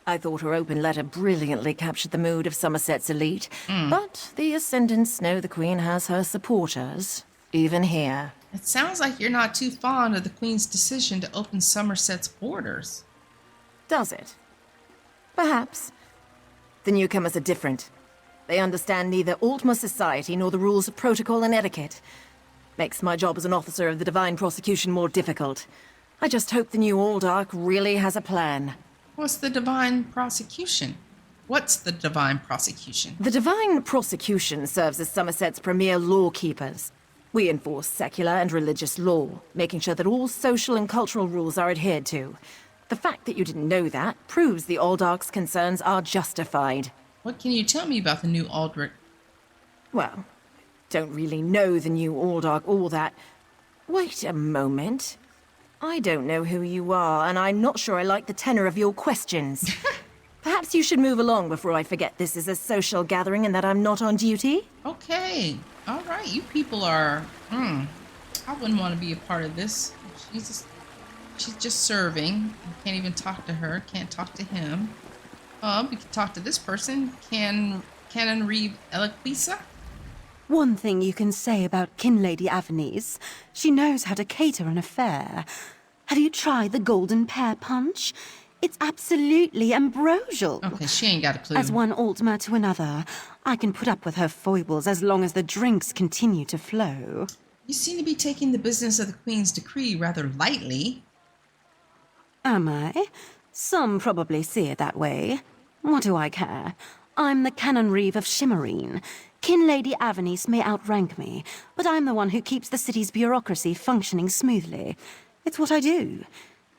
I thought her open letter brilliantly captured the mood of Somerset's elite, but the Ascendants know the Queen has her supporters, even here. It sounds like you're not too fond of the Queen's decision to open Somerset's borders. Does it? Perhaps. The newcomers are different. They understand neither Altmer society nor the rules of protocol and etiquette. Makes my job as an officer of the Divine Prosecution more difficult. I just hope the new Aldark really has a plan. What's the Divine Prosecution? What's the Divine Prosecution? The Divine Prosecution serves as Somerset's premier lawkeepers. We enforce secular and religious law, making sure that all social and cultural rules are adhered to. The fact that you didn't know that proves the Aldark's concerns are justified. What can you tell me about the new Aldrich? Well, don't really know the new Aldark all that. Wait a moment. I don't know who you are, and I'm not sure I like the tenor of your questions. Perhaps you should move along before I forget this is a social gathering and that I'm not on duty? Okay. All right. You people are... I wouldn't want to be a part of this. She's just serving. Can't even talk to her. Can't talk to him. We can talk to this person. Canon Reeve Eloquisa? One thing you can say about Kin Lady Avernese, she knows how to cater an affair. Have you tried the golden pear punch? It's absolutely ambrosial. Okay, she ain't got a clue. As one Altmer to another, I can put up with her foibles as long as the drinks continue to flow. You seem to be taking the business of the Queen's decree rather lightly. Am I? Some probably see it that way. What do I care? I'm the Canon Reeve of Shimmerine. Kin Lady Avernese may outrank me, but I'm the one who keeps the city's bureaucracy functioning smoothly. It's what I do.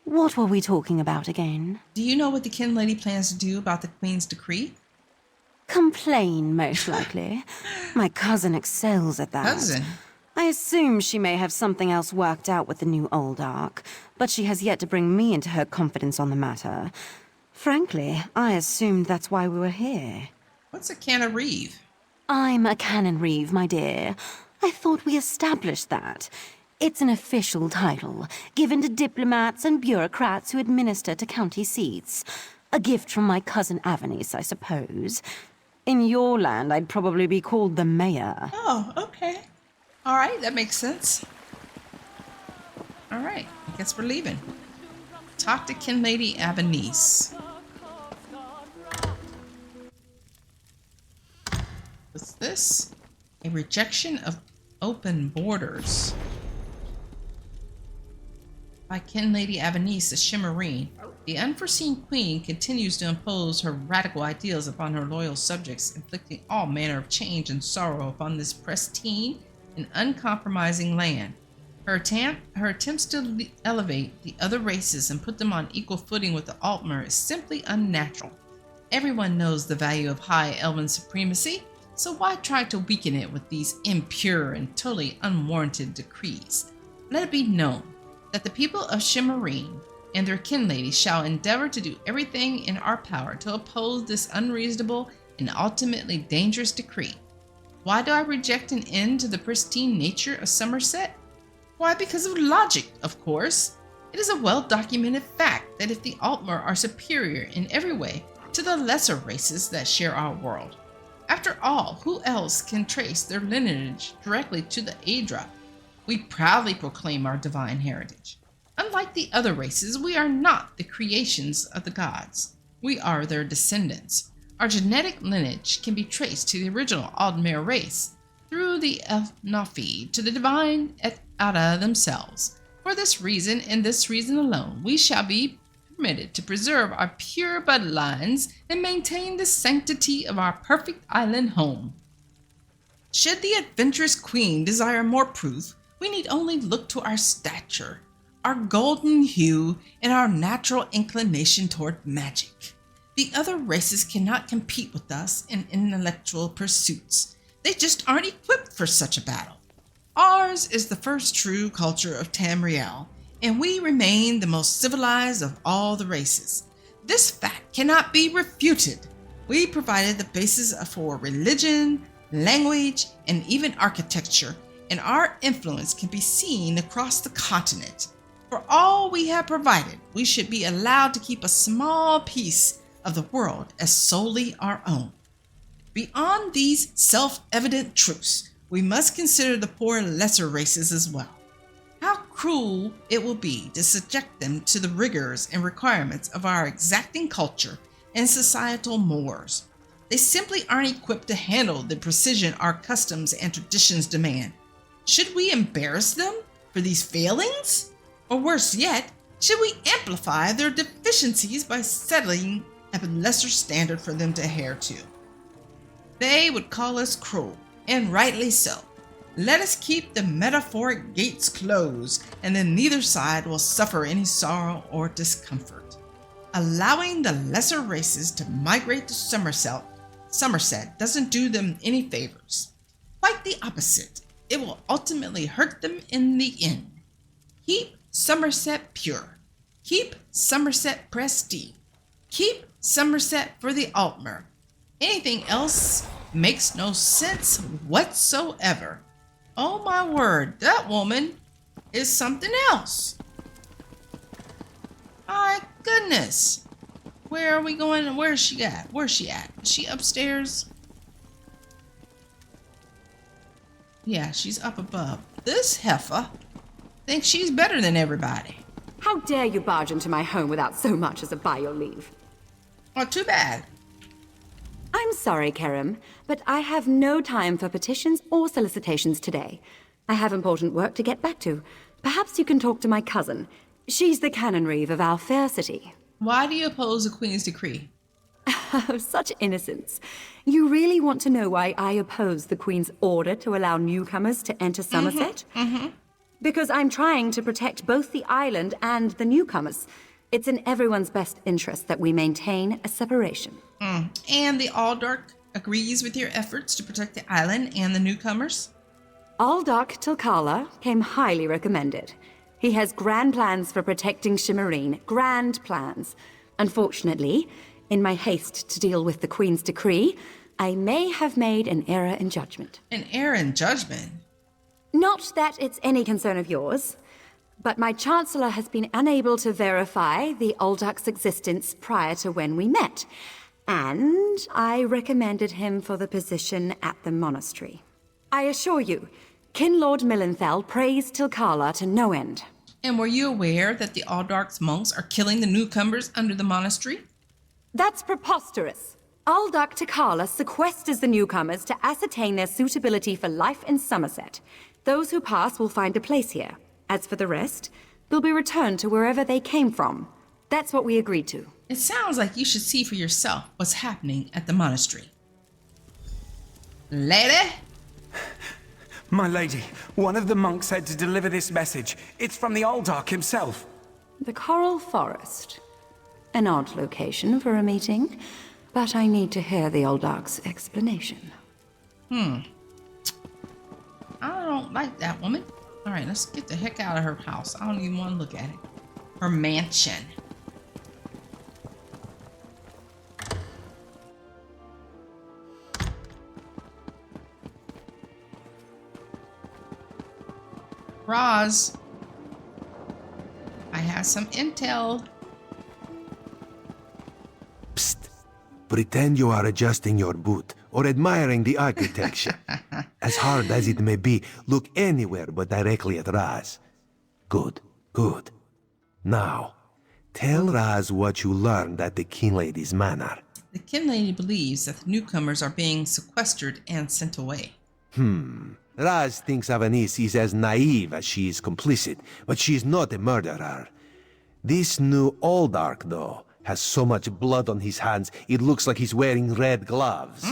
What were we talking about again? Do you know what the Kin Lady plans to do about the Queen's decree? Complain, most likely. My cousin excels at that. Cousin? I assume she may have something else worked out with the new Aldark, but she has yet to bring me into her confidence on the matter. Frankly, I assumed that's why we were here. What's a Canon Reeve? I'm a Canon Reeve, my dear. I thought we established that. It's an official title, given to diplomats and bureaucrats who administer to county seats. A gift from my cousin Avanice, I suppose. In your land, I'd probably be called the mayor. Oh, okay. All right, that makes sense. All right, I guess we're leaving. Talk to Kin Lady Avanice. What's this? A rejection of open borders. By Kin Lady Avanice of Shimmerine, the unforeseen queen continues to impose her radical ideals upon her loyal subjects, inflicting all manner of change and sorrow upon this pristine and uncompromising land. Her attempts to elevate the other races and put them on equal footing with the Altmer is simply unnatural. Everyone knows the value of high elven supremacy, so why try to weaken it with these impure and totally unwarranted decrees? Let it be known that the people of Shimmerine and their kin ladies shall endeavor to do everything in our power to oppose this unreasonable and ultimately dangerous decree. Why do I reject an end to the pristine nature of Summerset? Why, because of logic, of course. It is a well-documented fact that if the Altmer are superior in every way to the lesser races that share our world. After all, who else can trace their lineage directly to the Aedra? We proudly proclaim our divine heritage. Unlike the other races, we are not the creations of the gods. We are their descendants. Our genetic lineage can be traced to the original Aldmere race, through the Elnafi to the divine Ada themselves. For this reason, and this reason alone, we shall be permitted to preserve our pure bloodlines and maintain the sanctity of our perfect island home. Should the adventurous queen desire more proof, we need only look to our stature, our golden hue, and our natural inclination toward magic. The other races cannot compete with us in intellectual pursuits. They just aren't equipped for such a battle. Ours is the first true culture of Tamriel, and we remain the most civilized of all the races. This fact cannot be refuted. We provided the basis for religion, language, and even architecture, and our influence can be seen across the continent. For all we have provided, we should be allowed to keep a small piece of the world as solely our own. Beyond these self-evident truths, we must consider the poor lesser races as well. How cruel it will be to subject them to the rigors and requirements of our exacting culture and societal mores. They simply aren't equipped to handle the precision our customs and traditions demand. Should we embarrass them for these failings? Or worse yet, should we amplify their deficiencies by settling a lesser standard for them to adhere to? They would call us cruel, and rightly so. Let us keep the metaphoric gates closed, and then neither side will suffer any sorrow or discomfort. Allowing the lesser races to migrate to Summerset doesn't do them any favors. Quite the opposite. It will ultimately hurt them in the end. Keep Summerset pure. Keep Summerset prestige. Keep Summerset for the Altmer. Anything else makes no sense whatsoever. Oh my word, that woman is something else. My goodness. Where are we going? Where is she at? Where's she at? Is she upstairs? Yeah, she's up above. This heifer thinks she's better than everybody. How dare you barge into my home without so much as a by your leave? Oh, too bad. I'm sorry, Kerem, but I have no time for petitions or solicitations today. I have important work to get back to. Perhaps you can talk to my cousin. She's the Canon Reeve of our fair city. Why do you oppose the Queen's decree? Oh, such innocence. You really want to know why I oppose the Queen's order to allow newcomers to enter Summerset? Because I'm trying to protect both the island and the newcomers. It's in everyone's best interest that we maintain a separation. And the Aldark agrees with your efforts to protect the island and the newcomers? Aldark Tilkala came highly recommended. He has grand plans for protecting Shimmerine. Grand plans. Unfortunately, in my haste to deal with the Queen's decree, I may have made an error in judgment. An error in judgment? Not that it's any concern of yours, but my Chancellor has been unable to verify the Uldark's existence prior to when we met, and I recommended him for the position at the monastery. I assure you, Kin Lord Millenthal praised Tilkala to no end. And were you aware that the Uldark's monks are killing the newcomers under the monastery? That's preposterous. Uldark Tilkala sequesters the newcomers to ascertain their suitability for life in Summerset. Those who pass will find a place here. As for the rest, they'll be returned to wherever they came from. That's what we agreed to. It sounds like you should see for yourself what's happening at the monastery. Lady? My lady, one of the monks said to deliver this message. It's from the Uldark himself. The Coral Forest. An odd location for a meeting, but I need to hear the Uldark's explanation. I don't like that woman. All right, let's get the heck out of her house. I don't even want to look at it. Her mansion. Roz, I have some intel. Psst. Pretend you are adjusting your boot or admiring the architecture. As hard as it may be, look anywhere but directly at Raz. Good, good. Now, tell Raz what you learned at the King Lady's manor. The Kin Lady believes that the newcomers are being sequestered and sent away. Raz thinks Avanis is as naive as she is complicit, but she is not a murderer. This new Uldark, though, has so much blood on his hands, it looks like he's wearing red gloves.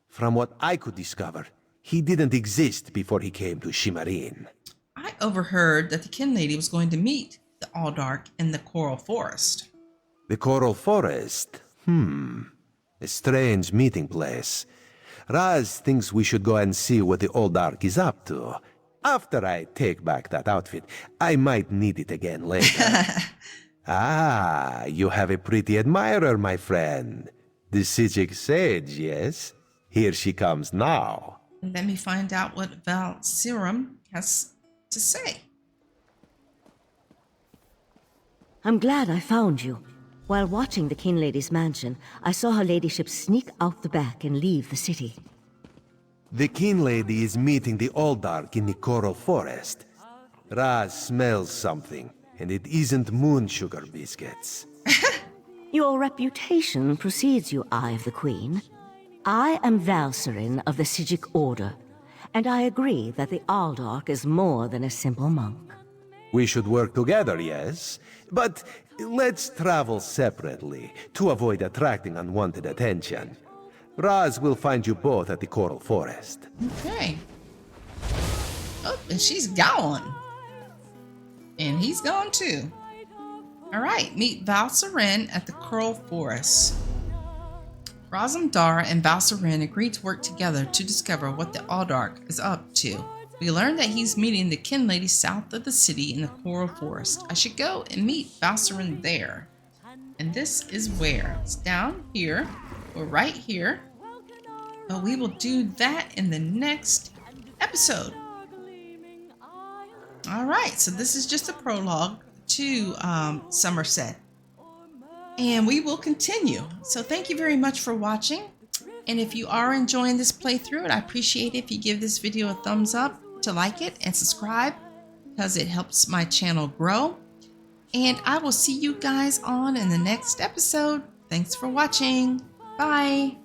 From what I could discover, he didn't exist before he came to Shimmerin. I overheard that the Kin Lady was going to meet the Uldark in the Coral Forest. The Coral Forest? A strange meeting place. Raz thinks we should go and see what the Uldark is up to. After I take back that outfit, I might need it again later. Ah, you have a pretty admirer, my friend. The Sijic Sage, yes? Here she comes now. Let me find out what Valsirum has to say. I'm glad I found you. While watching the King Lady's mansion, I saw her ladyship sneak out the back and leave the city. The King Lady is meeting the Uldark in the Coral Forest. Raz smells something, and it isn't moon sugar biscuits. Your reputation precedes you, Eye of the Queen. I am Valsirin of the Sijic Order, and I agree that the Uldark is more than a simple monk. We should work together, yes? But let's travel separately, to avoid attracting unwanted attention. Raz will find you both at the Coral Forest. Okay. Oh, and she's gone. And he's gone too. All right, meet Valsirin at the Coral Forest. Razumdar and Valsirin agree to work together to discover what the Uldark is up to. We learn that he's meeting the Kin Lady south of the city in the Coral Forest. I should go and meet Valsirin there. And this is where? It's down here, or right here. But we will do that in the next episode. All right, so this is just a prologue to Summerset. And we will continue. So thank you very much for watching. And if you are enjoying this playthrough, I'd appreciate it if you give this video a thumbs up, to like it and subscribe, because it helps my channel grow. And I will see you guys on in the next episode. Thanks for watching. Bye.